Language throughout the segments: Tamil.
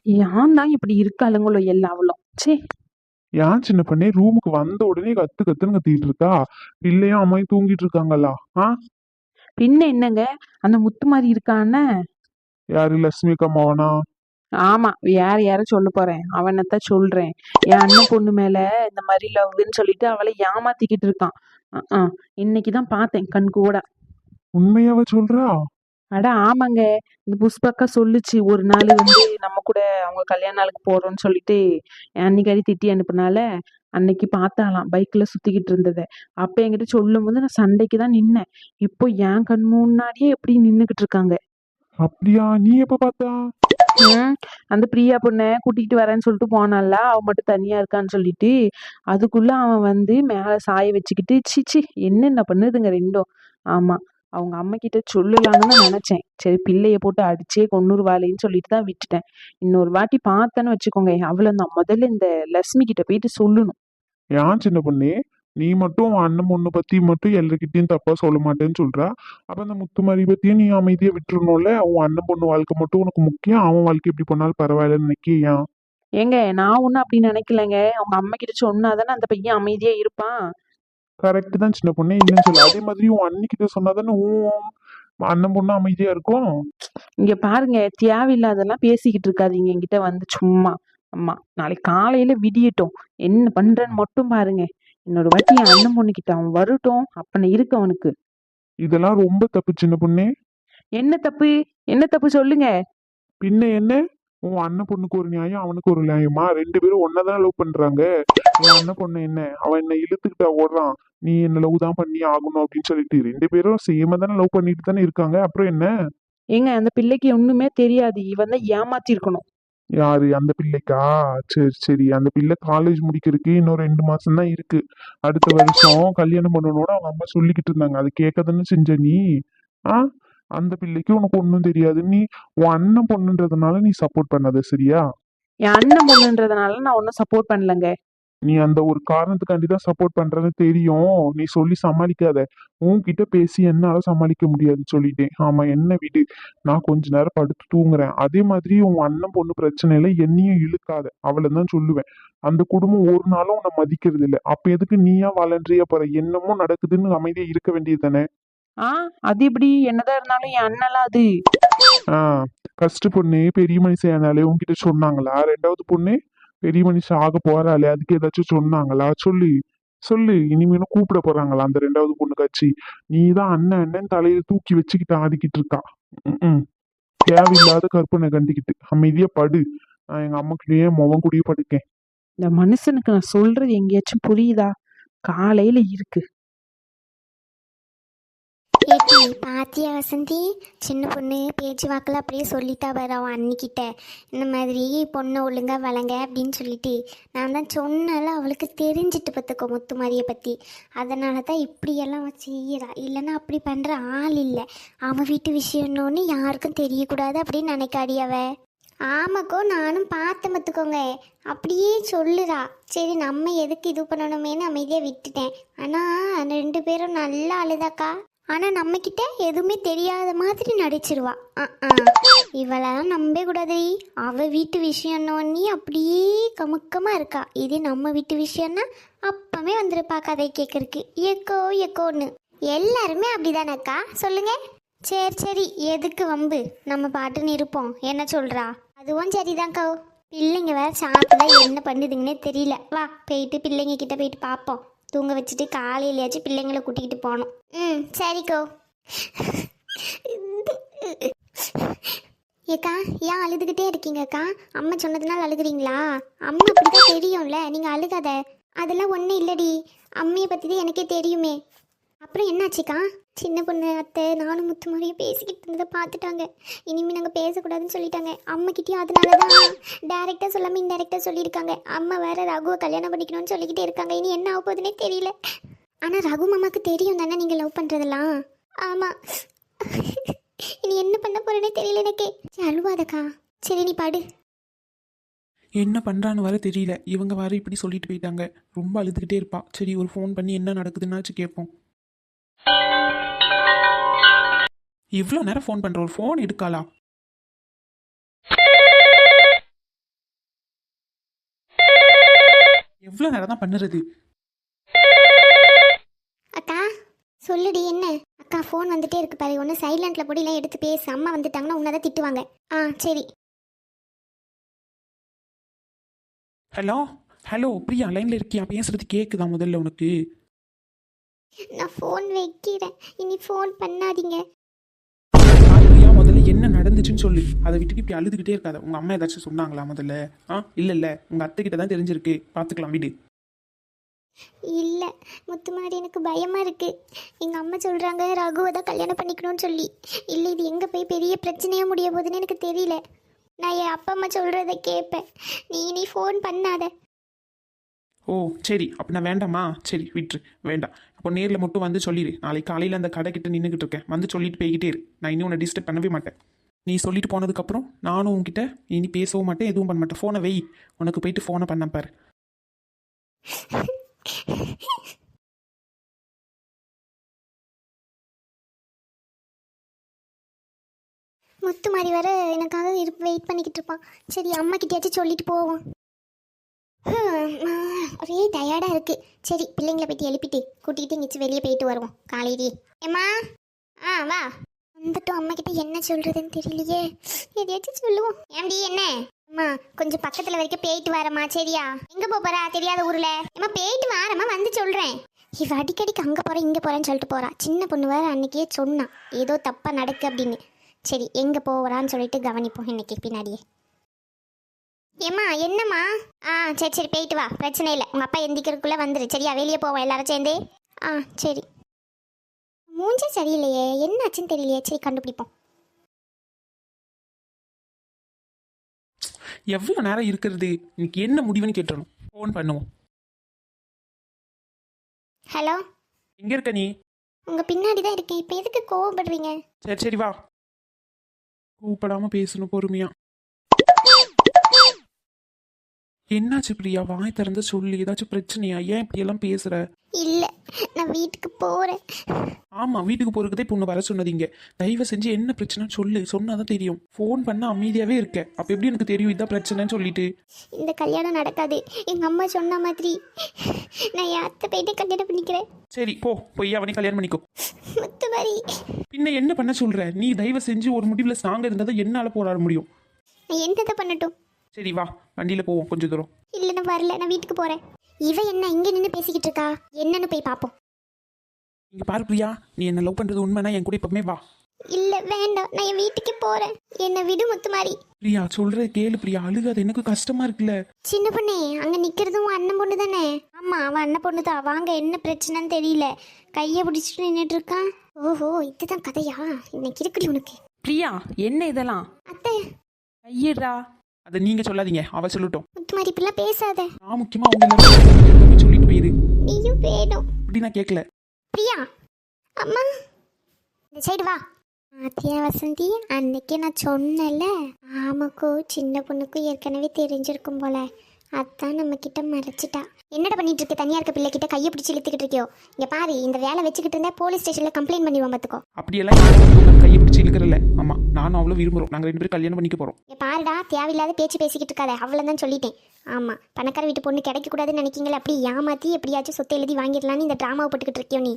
ஏன் தான் இப்படி இருக்காளுங்களோ எல்லாவளும் சே. ஏன் சின்ன பண்ணே ரூமுக்கு வந்த உடனே கத்து கத்துன்னு கத்திட்டு இருக்கா? பிள்ளையும் அம்மாயும் தூங்கிட்டு இருக்காங்களா? ஆ, பின்ன என்னங்க, அந்த முத்து மாதிரி இருக்கான. யாரு லட்சுமி அக்கா அம்மாவனா? ஆமா, யார சொல்ல போறேன், அவனைத்தான் சொல்றேன். என் அண்ணன் பொண்ணு மேல இந்த மாதிரி லவ்னு சொல்லிட்டு அவளை ஏமாத்திக்கிட்டு இருக்கான். இன்னைக்குதான் பார்த்தேன் கண் கூட. உண்மையாவ சொல்றா? அட ஆமாங்க. இந்த புஷ்பாக்கா சொல்லுச்சு ஒரு நாள் வந்து நம்ம கூட அவங்க கல்யாண நாளுக்கு போறோம்னு சொல்லிட்டு என் அன்னிக்காரி திட்டி அனுப்புனால. அன்னைக்கு பார்த்தாலாம் பைக்ல சுத்திக்கிட்டு இருந்தத. அப்ப என்கிட்ட சொல்லும் போது நான் சண்டைக்கு தான் நின்னேன். இப்போ என் கண் முன்னாடியே எப்படி நின்னுகிட்டு இருக்காங்க. அப்படியா? நீ எப்ப பார்த்தா? ம். அந்த பிரியா பொண்ண கூட்டிட்டு வரேன்னு சொல்லிட்டு போனான்ல, அவ மட்டும் தனியா இருக்கான்னு சொல்லிட்டு. அதுக்குள்ள அவன் வந்து மேல சாய வச்சுக்கிட்டு சீ என்னென்ன பண்ணுதுங்க ரெண்டும். ஆமா. அவங்க அம்மாகிட்ட சொல்லலாம்னு தான் நினைச்சேன். சரி பிள்ளைய போட்டு அடிச்சே கொன்னுருவாளேன்னு சொல்லிட்டு தான் விட்டுட்டேன். இன்னொரு வாட்டி பார்த்தேன்னு வச்சுக்கோங்க, அவ்வளவுதான். முதல்ல இந்த லட்சுமி கிட்ட போயிட்டு சொல்லணும். ஏன் சின்ன பொண்ணே, நீ மட்டும் உன் அண்ணன் பொண்ணு பத்தி மட்டும் எல்லார்கிட்டயும் தப்பா சொல்ல மாட்டேன்னு சொல்றா. அப்ப அந்த முத்துமாரி பத்தியும் நீ அமைதியா விட்டுறணும்ல. உன் அண்ணன் பொண்ணு வாழ்க்கை மட்டும் உனக்கு முக்கியம். அவன் வாழ்க்கை எப்படி பண்ணாலும் பரவாயில்லன்னு நினைக்கியா? ஏங்க நான் ஒன்றும் அப்படி நினைக்கலங்க. அவங்க அம்மா கிட்ட சொன்னாதானே அந்த பையன் அமைதியா இருப்பான். கரெக்ட் தான் சின்ன பொண்ணே, இல்லைன்னு சொல்லு. அதே மாதிரி உன் அண்ணிக்கிட்ட சொன்னாதானே உன் அண்ணன் பொண்ணு அமைதியா இருக்கும். இங்க பாருங்க, தேவையில்லாதெல்லாம் பேசிக்கிட்டு இருக்காதீங்க என்கிட்ட வந்து சும்மா. அம்மா நாளைக்கு காலையில விடியட்டும், என்ன பண்றேன்னு மட்டும் பாருங்க. இன்னொரு வாட்டி என் அண்ணன் பொண்ணுகிட்ட அவன் வரட்டும், அப்பன இருக்கு அவனுக்கு. இதெல்லாம் ரொம்ப தப்பு சின்ன பொண்ணே. என்ன தப்பு? என்ன தப்பு சொல்லுங்க. பின்ன என்ன? உன் அண்ணன் பொண்ணுக்கு ஒரு நியாயம், அவனுக்கு ஒரு நியாயமா? ரெண்டு பேரும் ஒன்னதான் லவ் பண்றாங்க. உன் அண்ணன் பொண்ணு என்ன, அவன் என்ன இழுத்துக்கிட்டா ஓடுறான்? நீ என்ன லவ் தான் பண்ணி ஆகணும் அப்படின்னு சொல்லிட்டு ரெண்டு பேரும் சேம தானே லவ் பண்ணிட்டு தானே இருக்காங்க. அப்புறம் என்ன? ஏங்க அந்த பிள்ளைக்கு ஒண்ணுமே தெரியாது, இவன் தான் ஏமாத்திருக்கணும். யாரு அந்த பிள்ளைக்கா? சரி சரி, அந்த பிள்ளை காலேஜ் முடிக்கிறதுக்கு இன்னும் 2 மாசம் தான் இருக்கு. அடுத்த வருஷம் கல்யாணம் பண்ணணும்னு அவங்க அம்மா சொல்லிக்கிட்டு இருந்தாங்க. அது கேட்க தானே செஞ்ச நீ? ஆ, அந்த பிள்ளைக்கு உனக்கு ஒன்றும் தெரியாது. நீ உன் அண்ணன் பொண்ணுன்றதுனால நீ சப்போர்ட் பண்ணாத, சரியா? என் அண்ணன் பொண்ணுன்றதுனால நான் ஒன்றும் சப்போர்ட் பண்ணலங்க. நீ அந்த ஒரு காரணத்துக்காண்டி தான் சப்போர்ட் பண்றேன்னு தெரியும். நீ சொல்லி சமாளிக்காத. உன்கிட்ட பேசி என்னால சமாளிக்க முடியாது சொல்லிட்டேன். ஆமா, என்ன விடு. நான் கொஞ்ச நேரம் படுத்து தூங்குறேன். அதே மாதிரி உன் அண்ணன் பொண்ணு பிரச்சனையில என்னையும் இழுக்காத, அவ்வளவுதான் சொல்லுவேன். அந்த குடும்பம் ஒரு நாளும் உன்னை மதிக்கிறது இல்லை. அப்ப எதுக்கு நீயா வாலண்டரியா போற? என்னமோ நடக்குதுன்னு அமைதியா இருக்க வேண்டியது தானே? ஆ, அது இப்படி என்னதான் இருந்தாலும் என் அண்ணலாம் அது. ஆஹ், ஃபர்ஸ்ட் பொண்ணு பெரிய மனுஷன் ஆனாலே உன்கிட்ட சொன்னாங்களா? ரெண்டாவது பொண்ணு பெரிய மனுஷன் ஆக போறாளே, அதுக்கு ஏதாச்சும் சொன்னாங்களா? சொல்லு. சொல்லு. இனிமேலும் கூப்பிட போறாங்களா அந்த ரெண்டாவது பொண்ணு கட்சி? நீ தான் அண்ணன் அண்ணன் தலையில தூக்கி வச்சுக்கிட்டு ஆடிக்கிட்டு இருக்கா. ம். தேவையில்லாத கற்பனை கண்டிக்கிட்டு அமைதியா படு. நான் எங்க அம்மாக்கிட்டயே முகம் கூடயே படுக்கேன். இந்த மனுஷனுக்கு நான் சொல்றது எங்கேயாச்சும் புரியுதா? காலையில இருக்கு. ஏட்டி பாத்தியா வசந்தி, சின்ன பொண்ணு பேச்சு வாக்கில் அப்படியே சொல்லிட்டா வர அவன் அன்னிக்கிட்ட. இந்த மாதிரி பொண்ணை ஒழுங்கா வளங்க அப்படின்னு சொல்லிட்டு. நான் தான் சொன்னால அவளுக்கு தெரிஞ்சிட்டு பார்த்துக்கோ முத்து மாதிரியை பற்றி. அதனால தான் இப்படியெல்லாம் அவன் செய்யறா. இல்லைன்னா அப்படி பண்ணுற ஆள் இல்லை. அவன் வீட்டு விஷயம்னு யாருக்கும் தெரியக்கூடாது அப்படின்னு நினைக்காடி அவ. ஆமாக்கோ, நானும் பார்த்து பார்த்துக்கோங்க. அப்படியே சொல்லுறா. சரி நம்ம எதுக்கு இது பண்ணணுமேனு அமைதியாக விட்டுட்டேன். ஆனால் ரெண்டு பேரும் நல்லா அழுதாக்கா. ஆனால் நம்மக்கிட்ட எதுவுமே தெரியாத மாதிரி நடிச்சிருவா. இவளெல்லாம் நம்பவே கூடாது. அவள் வீட்டு விஷயம்னோன்னே அப்படியே கமுக்கமாக இருக்கா. இதே நம்ம வீட்டு விஷயம்னா அப்பவே வந்துருப்பா கதை கேட்கறக்கு எக்கோ எக்கோன்னு. எல்லாருமே அப்படிதானக்கா, சொல்லுங்க. சரி சரி, எதுக்கு வம்பு, நம்ம பாட்டுன்னு இருப்போம். என்ன சொல்கிறா? அதுவும் சரிதான்க்கா. பிள்ளைங்க வேற சாப்பிட்டா என்ன பண்ணுதுங்கன்னே தெரியல. வா போயிட்டு பிள்ளைங்க கிட்ட போயிட்டு பார்ப்போம். தூங்க வச்சுட்டு காலையிலயாச்சும் பிள்ளைங்களை கூட்டிக்கிட்டு போகணும். சரிக்கோ. ஏக்கா ஏன் அழுதுகிட்டே இருக்கீங்கக்கா? அம்மா சொன்னதுனால அழுகுறீங்களா? அம்மா அப்படிதான் தெரியும்ல, நீங்கள் அழுகாத. அதெல்லாம் ஒன்றும் இல்லடி, அம்மையை பற்றி தான் எனக்கே தெரியுமே. அப்புறம் என்னாச்சுக்கா? சின்ன பொண்ணு அத்தை நானும் முத்து மாதிரியும் பேசிக்கிட்டு இருந்ததை பார்த்துட்டாங்க. இனிமேல் நாங்கள் பேசக்கூடாதுன்னு சொல்லிட்டாங்க. அம்மாக்கிட்டேயும் அதனால தான் டேரெக்டாக சொல்லாமல் இன்டெரக்டாக சொல்லியிருக்காங்க. அம்மா வேற ரகுவை கல்யாணம் பண்ணிக்கணும்னு சொல்லிக்கிட்டே இருக்காங்க. இனி என்ன ஆக போகுதுன்னே தெரியல. ஆனால் ரகு மாமாவுக்கு தெரியும் தானே நீங்கள் லவ் பண்ணுறதெல்லாம்? ஆமாம். இனி என்ன பண்ண போகிறேன்னே தெரியல எனக்கே. சரி அழுவாதக்கா. சரி நீ பாடு. என்ன பண்ணுறான்னு வர தெரியல. இவங்க வர இப்படி சொல்லிட்டு போயிட்டாங்க. ரொம்ப அழுதுகிட்டே இருப்பா. சரி ஒரு ஃபோன் பண்ணி என்ன நடக்குதுன்னாச்சு கேட்போம். இவ்வளோ நேரம் ஃபோன் பண்ணுற, ஒரு ஃபோன் எடுக்காளா? எவ்வளோ நேரம் தான் பண்ணுறது? அக்கா சொல்லுடி என்ன? அக்கா ஃபோன் வந்துட்டே இருக்கு பாரு, ஒன்று சைலண்ட்ல போட்டு இல்லை எடுத்து பேசு. அம்மா வந்துட்டாங்கன்னா உன்னை தான் திட்டுவாங்க. சரி. ஹலோ ஹலோ பிரியா, லைனில் இருக்கியா? பேசுறது கேட்குதா முதல்ல உனக்கு? நான் ஃபோன் வைக்கிறேன், இனி ஃபோன் பண்ணாதீங்க. பிரியா, முதல்ல என்ன நடந்துச்சுன்னு சொல்லு. அதை விட்டுட்டு இப்படி அழுதுகிட்டே இருக்காத. உங்கள் அம்மா ஏதாச்சும் சொன்னாங்களா முதல்ல? இல்லை உங்கள் அத்தைக்கிட்ட தான் தெரிஞ்சிருக்கு, பார்த்துக்கலாம் விடு. இல்லை முத்துமாரி, எனக்கு பயமாக இருக்கு. எங்கள் அம்மா சொல்கிறாங்க ரகுவை தான் கல்யாணம் பண்ணிக்கணும்னு சொல்லி. இல்லை இது எங்கே போய் பெரிய பிரச்சனையாக முடிய போகுதுன்னு எனக்கு தெரியல. நான் என் அப்பா அம்மா சொல்கிறத கேட்பேன். நீ ஃபோன் பண்ணாத. ஓ சரி, அப்போ நான் வேண்டாமா? சரி விட்டுரு, வேண்டாம். அப்போ நேரில் மட்டும் வந்து சொல்லிடு. நாளைக்கு காலையில் அந்த கடைக்கிட்ட நின்றுக்கிட்டு இருக்கேன், வந்து சொல்லிட்டு போய்கிட்டே இரு. நான் இன்னும் உன்னை டிஸ்டர்ப் பண்ணவே மாட்டேன். நீ சொல்லிட்டு போனதுக்கப்புறம் நானும் உன்கிட்ட இனி பேசவும் மாட்டேன், எதுவும் பண்ண மாட்டேன். ஃபோனை வெய், உனக்கு போயிட்டு ஃபோனை பண்ண பாரு. முத்துமாரி வர எனக்காக வெயிட் பண்ணிக்கிட்டு இருப்பான். சரி அம்மா கிட்டயாச்சும் சொல்லிட்டு போவோம். ஒரே டயர்டாக இருக்குது. சரி பிள்ளைங்களை போயிட்டு எழுப்பிட்டு கூட்டிகிட்டு எங்கேயாச்சும் வெளியே போயிட்டு வருவோம் காலையிலே. ஏம்மா வா. வந்துட்டோம். அம்மா கிட்ட என்ன சொல்கிறதுன்னு தெரியலையே, எதையாச்சும் சொல்லுவோம். ஏம்டி என்ன? அம்மா கொஞ்சம் பக்கத்தில் வரைக்கும் போயிட்டு வரம்மா. சரியா? எங்கே போகிறா? தெரியாத ஊரில். ஏம்மா போயிட்டு வரம்மா, வந்து சொல்கிறேன். இவ அடிக்கடிக்கு அங்கே போகிறேன் இங்கே போகிறேன்னு சொல்லிட்டு போகிறா. சின்ன பொண்ணு வேறு அன்றைக்கே சொன்னான் ஏதோ தப்பாக நடக்கு அப்படின்னு. சரி எங்கே போகிறான்னு சொல்லிட்டு கவனிப்போம் இன்னைக்கு பின்னாடியே. ஏம்மா என்னம்மா? சரி போயிட்டு வா, பிரச்சனை இல்லை. உங்கள் அப்பா எந்திக்கிறதுக்குள்ளே வந்துரு. சரியா? வெளியே போவோம் எல்லாரும் சேர்ந்தே. சரி. மூஞ்சே சரியில்லையே, என்னாச்சுன்னு தெரியலையே. சரி கண்டுபிடிப்போம். எவ்வளோ நேரம் இருக்கிறது? இன்னைக்கு என்ன முடிவுன்னு கேட்டுறணும். ஃபோன் பண்ணுவோம். ஹலோ, எங்கே இருக்க நீ? உங்கள் பின்னாடி தான் இருக்கேன். இப்போ எதுக்கு கோவப்படுறீங்க? சரி வா. கூப்பிடாம பேசணும் பொறுமையா. என்னாச்சு பிரியா? வாய் திறந்து சொல்லி, ஏதாச்சும் பிரச்சனையா? ஏன் இப்படி எல்லாம் பேசுற? இல்லை நான் வீட்டுக்கு போகிறேன். ஆமா, வீட்டுக்கு போறதுக்கே பொண்ணு வர சொன்னதீங்க. தயவு செஞ்சு என்ன பிரச்சனைன்னு சொல்லு, சொன்னாதான் தெரியும். ஃபோன் பண்ண அமைதியாவே இருக்க, அப்ப எப்படி எனக்கு தெரியும் இதான் பிரச்சனைன்னு சொல்லிட்டு? இந்த கல்யாணம் நடக்காது. எங்கள் அம்மா சொன்ன மாதிரி நான் என் அத்தை போயிட்டு கல்யாணம் பண்ணிக்கிறேன். சரி போய் அவனை கல்யாணம் பண்ணிக்கோ. முத்துமாரி, பின்ன என்ன பண்ண சொல்ற நீ? தயவு செஞ்சு ஒரு முடிவுல ஸ்ட்ராங்கா இருந்தாதான் என்னால போராட முடியும். நான் என்னதை பண்ணட்டும்? சரி வா, வண்டியில போவோம் கொஞ்சம் தூரம். இல்லை நான் வரல, நான் வீட்டுக்கு போகிறேன். இவ என்ன இங்கே நின்று பேசிக்கிட்டு இருக்கா? என்னன்னு போய் பார்ப்போம். இங்க பாரு பிரியா, நீ என்ன லவ் பண்றது உண்மைனா என் கூட இப்பவுமே வா. இல்லை வேண்டாம், நான் என் வீட்டுக்கு போகிறேன். என்னை விடு முத்துமாரி. பிரியா சொல்ற கேளு பிரியா, அழுகாத, எனக்கு கஷ்டமா இருக்குல்ல. சின்ன பொண்ணே, அங்கே நிற்கிறதும் அண்ணன் பொண்ணு தானே? ஆமாம் அவன் அண்ணன் பொண்ணு தான். வாங்க, என்ன பிரச்சனைன்னு தெரியல. கையை பிடிச்சிட்டு நின்றுட்டு இருக்கான். ஓஹோ இதுதான் கதையா? இன்னைக்கு இருக்குடி உனக்கு. பிரியா என்ன இதெல்லாம்? அத்தை ஐயடா. அதை நீங்க சொல்லாதீங்க, அவ சொல்லட்டும். முத்துமாரி இப்படிலாம் பேசாத. நான் முக்கியமா அவங்க எல்லாரும் சொல்லிட்டு போயிரு. நீயும் வேணும். இப்படி நான் கேட்கல. பிரியா அம்மா இந்த சைடு வா. ஆத்தியா வசந்தி, அன்னைக்கு நான் சொன்னல ஆமாக்கோ சின்ன பொண்ணுக்கும் ஏற்கனவே தெரிஞ்சிருக்கும் போல. அதான் நம்ம கிட்ட மறைச்சிட்டா. என்னடா பண்ணிட்டு இருக்க? தனியா இருக்க பிள்ளை கிட்ட கையை பிடிச்சி இழுத்துக்கிட்டு இருக்கியோ? இங்க பாரு, இந்த வேலை வச்சுக்கிட்டு இருந்தா போலீஸ் ஸ்டேஷன்ல கம்ப்ளைண்ட் பண்ணிடுவோம் பார்த்துக்கோ. அப்படியெல்லாம் யாரும் கையை பிடிச்சி இழுக்கிறல்ல. ஆமா, நானும் அவ்வளோ விரும்புறோம். நாங்கள் 2 பேரும் கல்யாணம் பண்ணிக்க போறோம். இங்க பாருடா, தேவையில்லாத பேச்சு பேசிக்கிட்டு இருக்காத. அவ்வளோதான் சொல்லிட்டேன். ஆமா, பணக்கார வீட்டு பொண்ணு கிடைக்கக்கூடாதுன்னு நினைக்கிங்களே, அப்படி ஏமாத்தி எப்படியாச்சும் சொத்தை எழுதி வாங்கிடலான்னு இந்த ட்ராமாவை போட்டுக்கிட்டு இருக்கியோ நீ.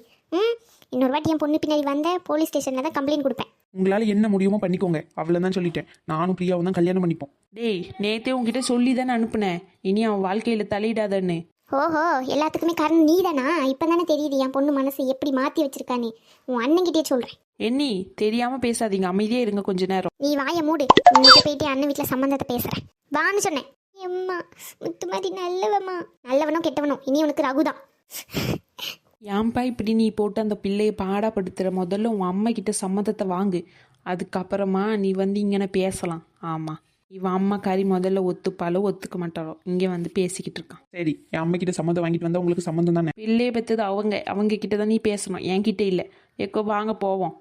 இன்னொரு வாட்டி என் பொண்ணு பின்னாடி வந்த போலீஸ் ஸ்டேஷன்ல தான் கம்ப்ளைண்ட் கொடுப்பேன். உங்களால என்ன முடியுமோ பண்ணிக்கோங்க, அவ்வளோதான் சொல்லிட்டேன். நானும் பிரியாவும் தான் கல்யாணம் பண்ணிப்போம். டேய், நேத்தே உங்ககிட்ட சொல்லி தானே அனுப்புனேன் இனி அவன் வாழ்க்கையில தலையிடாதன்னு. ஓஹோ, எல்லாத்துக்குமே காரணம் நீ தானா? இப்போ தானே தெரியுது என் பொண்ணு மனசை எப்படி மாற்றி வச்சிருக்கானே. உன் அண்ணன்கிட்டயே சொல்கிறேன். என்னி தெரியாம பேசாதீங்க, அமைதியே இருங்க கொஞ்ச நேரம். நீ வாயை மூடு. இன்னைக்கு போயிட்டு அண்ணன் வீட்டில் சம்மந்தத்தை பேசுகிறேன் வான்னு சொன்னேன். எம்மா முத்துமாரி நல்லவம்மா. நல்லவனும் கெட்டவனும் இனி உனக்கு ரகுதான். ஏன்பா இப்படி நீ போட்டு அந்த பிள்ளையை பாடாப்படுத்துற? முதல்ல உன் அம்மா கிட்ட சம்மதத்தை வாங்கு, அதுக்கப்புறமா நீ வந்து இங்கே பேசலாம். ஆமா, இவன் அம்மா காரி முதல்ல ஒத்துப்பாலோ ஒத்துக்க மாட்டாளோ இங்கே வந்து பேசிக்கிட்டு இருக்கான். சரி, என் அம்மா கிட்ட சம்மந்தம் வாங்கிட்டு வந்தா உங்களுக்கு சம்மந்தம் தானே? பிள்ளையை பத்தது அவங்க கிட்ட தான் நீ பேசணும், என்கிட்ட இல்லை. எக்கோ வாங்க போவோம்.